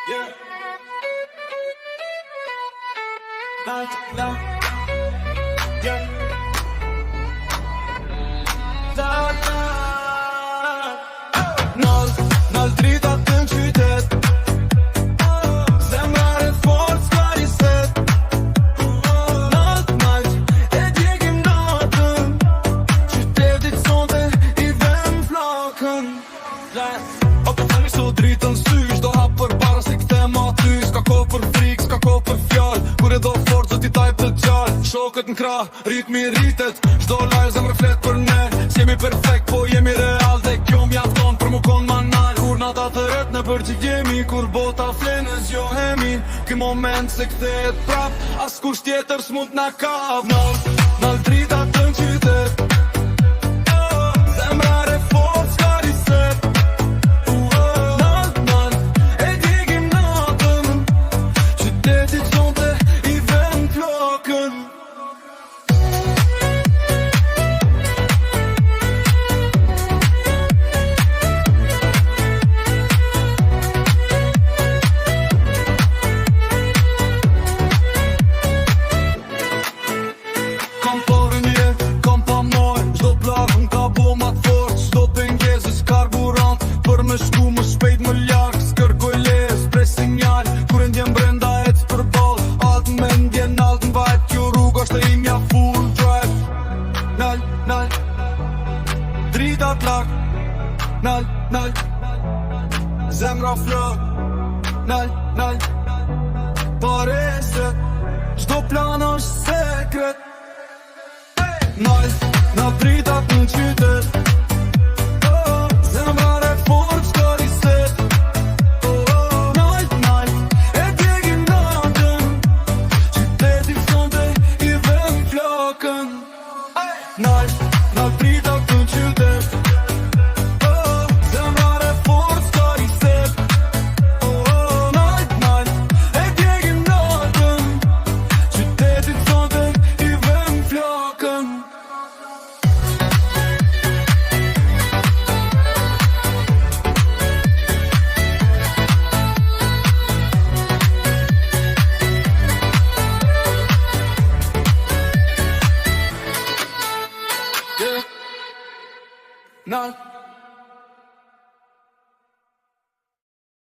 Yeah. No. Yeah. Nal drita të në qytet, zemrare fort s'ka riset. Nalt, e djegim natën, qytetit sonte i vem flakën. O po themi so dritën sysh, do hap për para se këtem aty. S'ka ko për frik, s'ka ko për fjall, kur e do fort zë ti tajp të gjall. Shokët në krah, ritmi rritet, çdo lajë zemrë flet për ne. S'jemi perfekt, po jemi real dhe kjo mjafton për mu kon manal. Kur nata të ret në përgjit jemi, kur bota flenë zjohemi. Ky moment se kthehet prap, as kush tjetër s'mund na kap. Nal drita të në qytet, zemrare fort s'ka riset. E djegim natën, qytetit sonte i vem flokën. Kam porë një, kam pa moj, çdo plakën ka bo ma t'fort. Çdo pengezës karburant, për me shku më shpejt më larg. S'kërkoj les, prej sinjal, kur e ndjen brenda ec për ball. Alt me ndjen alt n'vajt, kjo rrug është e imja full drive. Nal, drita t'lak. Nal, zemra flok. Nal, pareset, çdo plan është sekret. Nal dritat në qytet, zemrare fort s'ka riset. Nal, e djegim natën, qytetit sonte i vem flokën. Nal dritat në qytet,